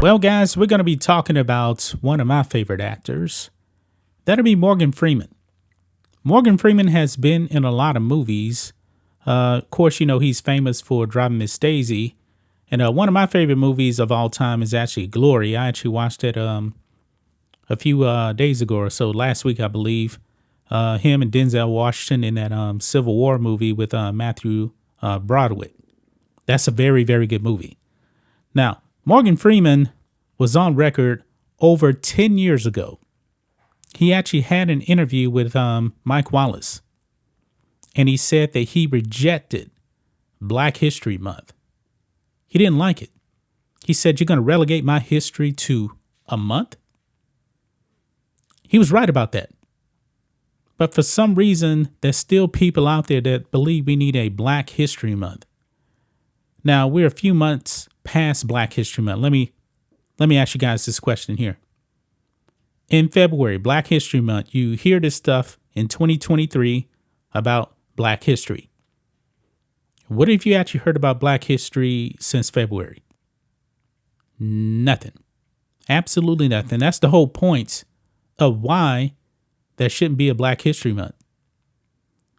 Well, guys, we're going to be talking about one of my favorite actors. That'll be Morgan Freeman. Morgan Freeman has been in a lot of movies. Of course, you know, he's famous for Driving Miss Daisy. And one of my favorite movies of all time is actually Glory. I actually watched it a few days ago or so, last week, I believe. Him and Denzel Washington in that Civil War movie with Matthew Broderick. That's a very, very good movie. Now, Morgan Freeman was on record over 10 years ago. He actually had an interview with Mike Wallace, and he said that he rejected Black History Month. He didn't like it. He said, "You're going to relegate my history to a month?" He was right about that. But for some reason, there's still people out there that believe we need a Black History Month. Now, we're a few months past Black History Month. Let me ask you guys this question here. In February, Black History Month, you hear this stuff in 2023 about Black history. What have you actually heard about Black history since February? Nothing. Absolutely nothing. That's the whole point of why there shouldn't be a Black History Month.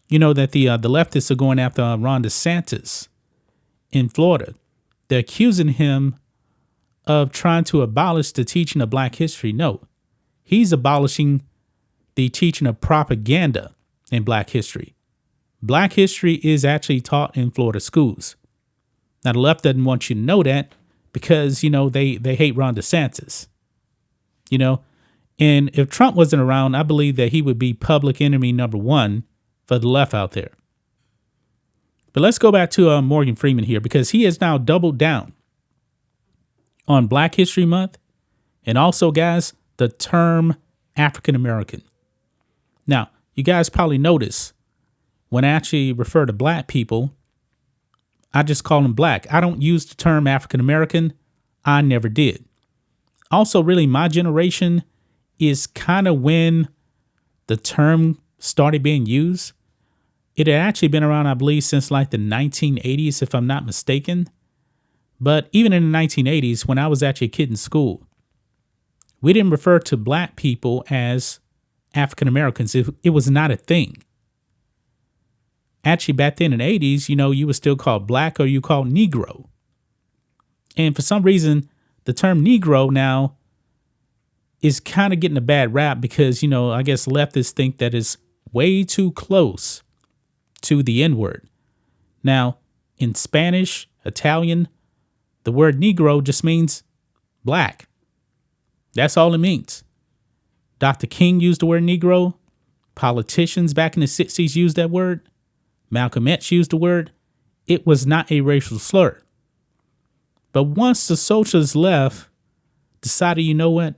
You know that the leftists are going after Ron DeSantis in Florida. They're accusing him of trying to abolish the teaching of Black history. No, he's abolishing the teaching of propaganda in Black history. Black history is actually taught in Florida schools. Now, the left doesn't want you to know that because, you know, they hate Ron DeSantis. You know, and if Trump wasn't around, I believe that he would be public enemy number one for the left out there. But let's go back to Morgan Freeman here, because he has now doubled down on Black History Month and also, guys, the term African American. Now, you guys probably notice when I actually refer to black people, I just call them black. I don't use the term African American. I never did. Also, really, my generation is kind of when the term started being used. It had actually been around, I believe, since like the 1980s, if I'm not mistaken. But even in the 1980s, when I was actually a kid in school, we didn't refer to black people as African Americans. It was not a thing. Actually, back then in the 80s, you know, you were still called black or you called Negro. And for some reason, the term Negro now is kind of getting a bad rap because, you know, I guess leftists think that it's way too close to the N-word. Now, in Spanish, Italian, the word Negro just means black. That's all it means. Dr. King used the word Negro. Politicians back in the 60s used that word. Malcolm X used the word. It was not a racial slur. But once the socialists left, decided, you know what?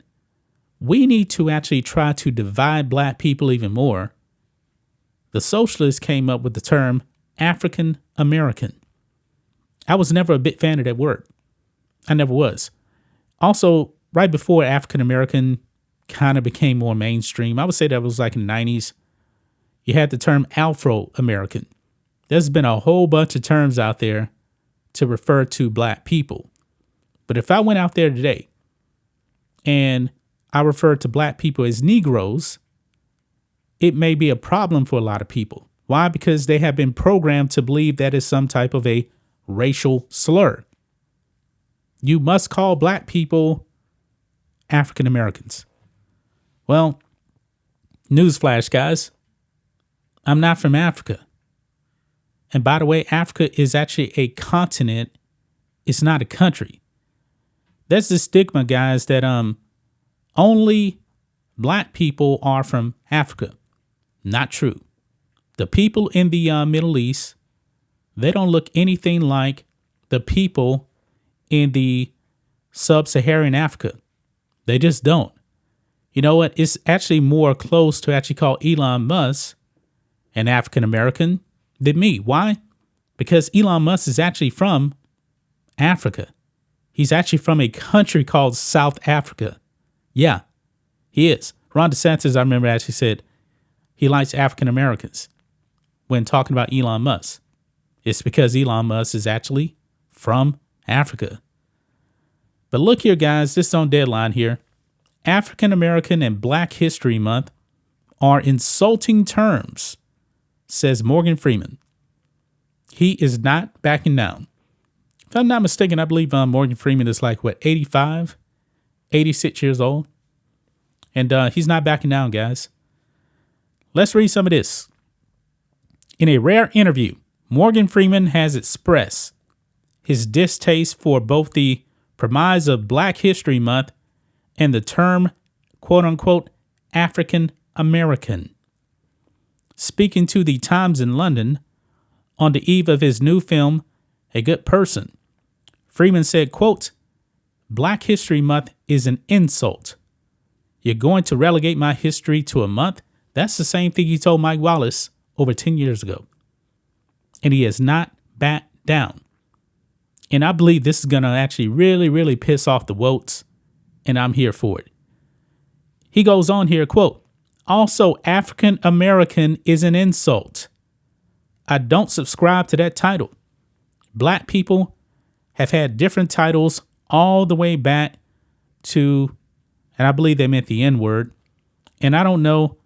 We need to actually try to divide black people even more. The socialists came up with the term African American. I was never a big fan of that word. I never was. Also, right before African American kind of became more mainstream, I would say that was like in the 90s, you had the term Afro American. There's been a whole bunch of terms out there to refer to black people. But if I went out there today and I referred to black people as Negroes, it may be a problem for a lot of people. Why? Because they have been programmed to believe that is some type of a racial slur. You must call black people African Americans. Well, newsflash, guys. I'm not from Africa. And by the way, Africa is actually a continent. It's not a country. There's this stigma, guys, that only black people are from Africa. Not true. The people in the Middle East, they don't look anything like the people in the sub-Saharan Africa. They just don't. You know what? It's actually more close to actually call Elon Musk an African American than me. Why? Because Elon Musk is actually from Africa. He's actually from a country called South Africa. Yeah, he is. Ron DeSantis, I remember, actually said he likes African Americans when talking about Elon Musk. It's because Elon Musk is actually from Africa. But look here, guys, this is on Deadline here. African American and Black History Month are insulting terms, says Morgan Freeman. He is not backing down. If I'm not mistaken, I believe Morgan Freeman is like, 85, 86 years old. And he's not backing down, guys. Let's read some of this. In a rare interview, Morgan Freeman has expressed his distaste for both the premise of Black History Month and the term, quote unquote, African American. Speaking to the Times in London on the eve of his new film, A Good Person, Freeman said, quote, Black History Month is an insult. You're going to relegate my history to a month? That's the same thing he told Mike Wallace over 10 years ago. And he has not backed down. And I believe this is going to actually really, really piss off the wotes. And I'm here for it. He goes on here, quote, also, African American is an insult. I don't subscribe to that title. Black people have had different titles all the way back to, and I believe they meant the N-word. And I don't know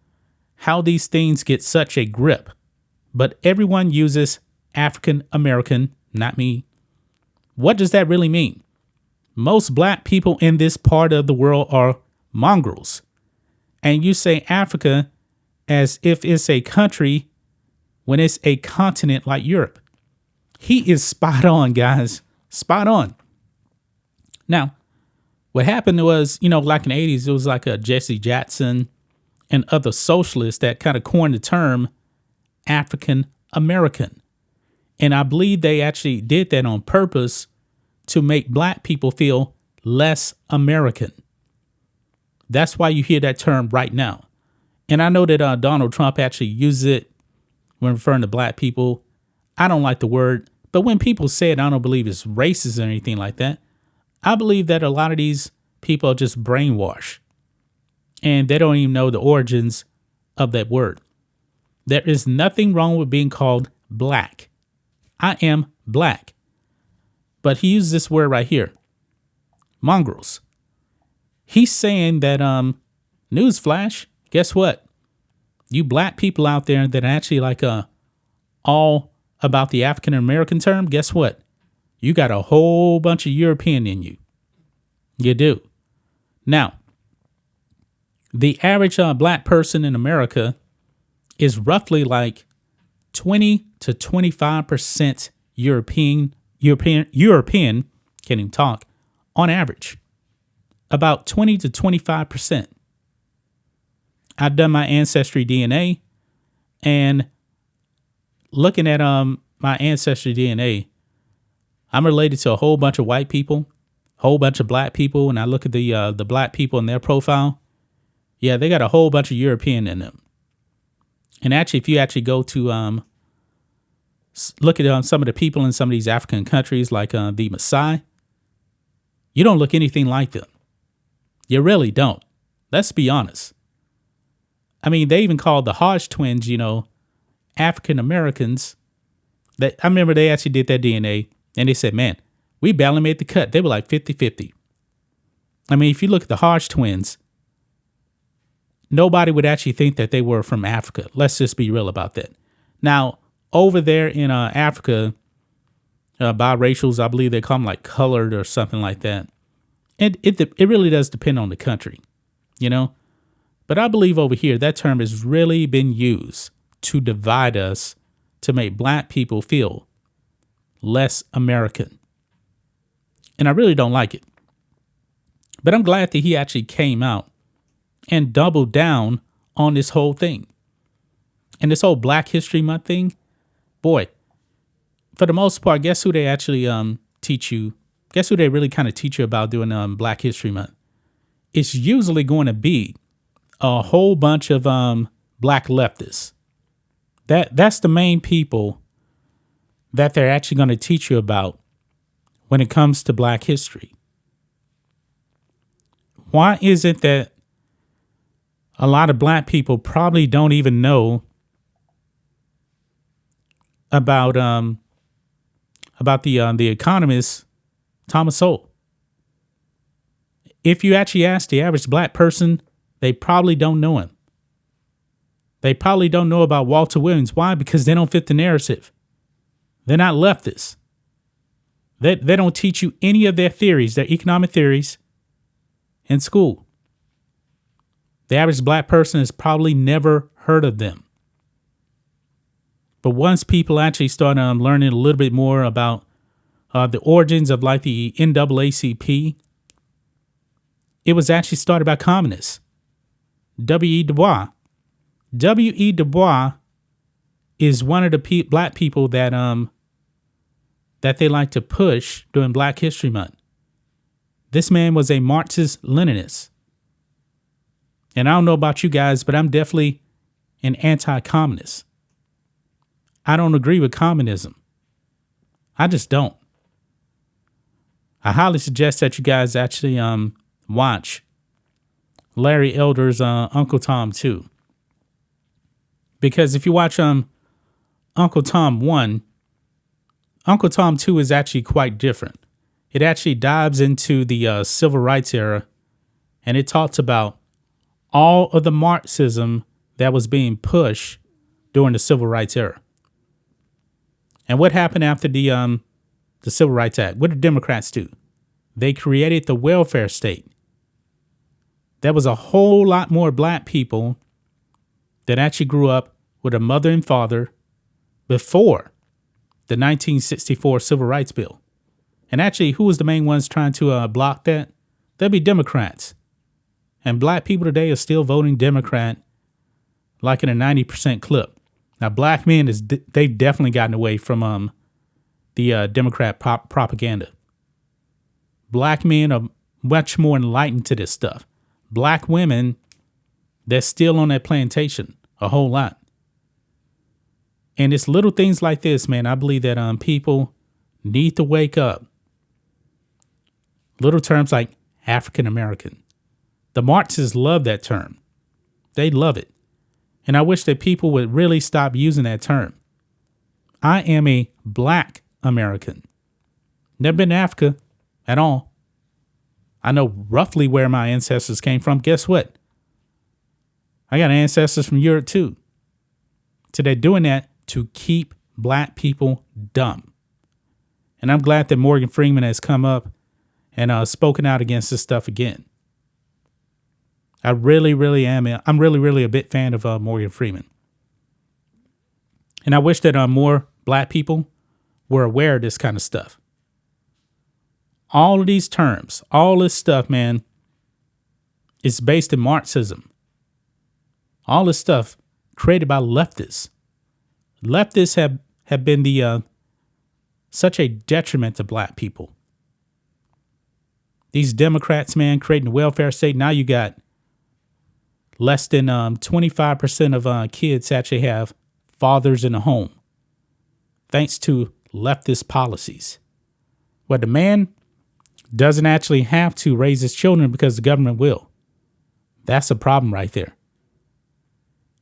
how these things get such a grip, but everyone uses African American, not me. What does that really mean? Most black people in this part of the world are mongrels. And you say Africa as if it's a country when it's a continent like Europe. He is spot on, guys. Spot on. Now, what happened was, like in the 80s, it was like a Jesse Jackson and other socialists that kind of coined the term African American. And I believe they actually did that on purpose to make black people feel less American. That's why you hear that term right now. And I know that Donald Trump actually uses it when referring to black people. I don't like the word, but when people say it, I don't believe it's racist or anything like that. I believe that a lot of these people are just brainwashed and they don't even know the origins of that word. There is nothing wrong with being called black. I am black. But he used this word right here, mongrels. He's saying that, newsflash, guess what? You black people out there that are actually like all about the African American term, guess what? You got a whole bunch of European in you. You do. Now, the average black person in America is roughly like 20 to 25% European, can't even talk, on average. About 20 to 25%. I've done my ancestry DNA, and looking at my ancestry DNA, I'm related to a whole bunch of white people, whole bunch of black people, and I look at the black people in their profile. Yeah, they got a whole bunch of European in them. And actually, if you actually go to look at some of the people in some of these African countries, like the Maasai, you don't look anything like them. You really don't. Let's be honest. I mean, they even called the Hodge twins, African Americans. I remember they actually did their DNA and they said, man, we barely made the cut. They were like 50-50. I mean, if you look at the Hodge twins, nobody would actually think that they were from Africa. Let's just be real about that. Now, over there in Africa, biracials, I believe they call them like colored or something like that. And it really does depend on the country, But I believe over here, that term has really been used to divide us, to make black people feel less American. And I really don't like it. But I'm glad that he actually came out and doubled down on this whole thing. And this whole Black History Month thing, boy, for the most part, guess who they actually teach you? Guess who they really kind of teach you about doing Black History Month? It's usually going to be a whole bunch of black leftists. That's the main people that they're actually going to teach you about when it comes to black history. Why is it that a lot of black people probably don't even know about the economist Thomas Sowell? If you actually ask the average black person, they probably don't know him. They probably don't know about Walter Williams. Why? Because they don't fit the narrative. They're not leftists. They don't teach you any of their theories, their economic theories, in school. The average black person has probably never heard of them. But once people actually start learning a little bit more about the origins of like the NAACP, it was actually started by communists. W.E. Du Bois. W.E. Du Bois is one of the black people that they like to push during Black History Month. This man was a Marxist-Leninist. And I don't know about you guys, but I'm definitely an anti-communist. I don't agree with communism. I just don't. I highly suggest that you guys actually watch Larry Elder's Uncle Tom 2. Because if you watch Uncle Tom 1, Uncle Tom 2 is actually quite different. It actually dives into the civil rights era, and it talks about all of the Marxism that was being pushed during the civil rights era. And what happened after the Civil Rights Act? What did Democrats do? They created the welfare state. There was a whole lot more black people that actually grew up with a mother and father before the 1964 Civil Rights Bill. And actually, who was the main ones trying to block that? That'd be Democrats. And black people today are still voting Democrat like in a 90% clip. Now, black men, they've definitely gotten away from the Democrat propaganda. Black men are much more enlightened to this stuff. Black women, they're still on that plantation a whole lot. And it's little things like this, man. I believe that people need to wake up. Little terms like African American. The Marxists love that term. They love it. And I wish that people would really stop using that term. I am a black American. Never been to Africa at all. I know roughly where my ancestors came from. Guess what? I got ancestors from Europe too. So they're doing that to keep black people dumb. And I'm glad that Morgan Freeman has come up and spoken out against this stuff again. I really, really am. I'm really, really a big fan of Morgan Freeman. And I wish that more black people were aware of this kind of stuff. All of these terms, all this stuff, man, is based in Marxism. All this stuff created by leftists. Leftists have been the such a detriment to black people. These Democrats, man, creating the welfare state. Now you got less than 25% of kids actually have fathers in the home, thanks to leftist policies, where the man doesn't actually have to raise his children because the government will. That's a problem right there.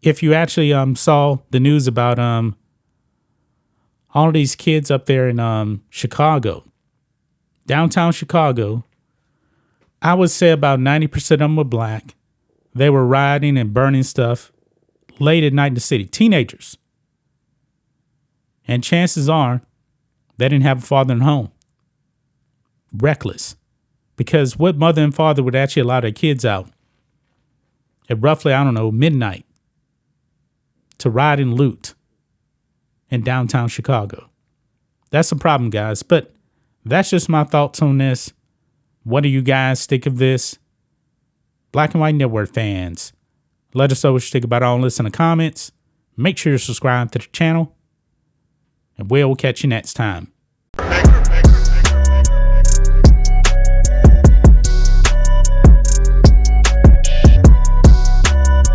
If you actually saw the news about all of these kids up there in Chicago, downtown Chicago, I would say about 90% of them were black. They were rioting and burning stuff late at night in the city. Teenagers. And chances are they didn't have a father in the home. Reckless. Because what mother and father would actually allow their kids out at roughly, midnight to riot and loot in downtown Chicago? That's a problem, guys. But that's just my thoughts on this. What do you guys think of this? Black and White Network fans, let us know what you think about all this in the comments. Make sure you subscribe to the channel, and we'll catch you next time.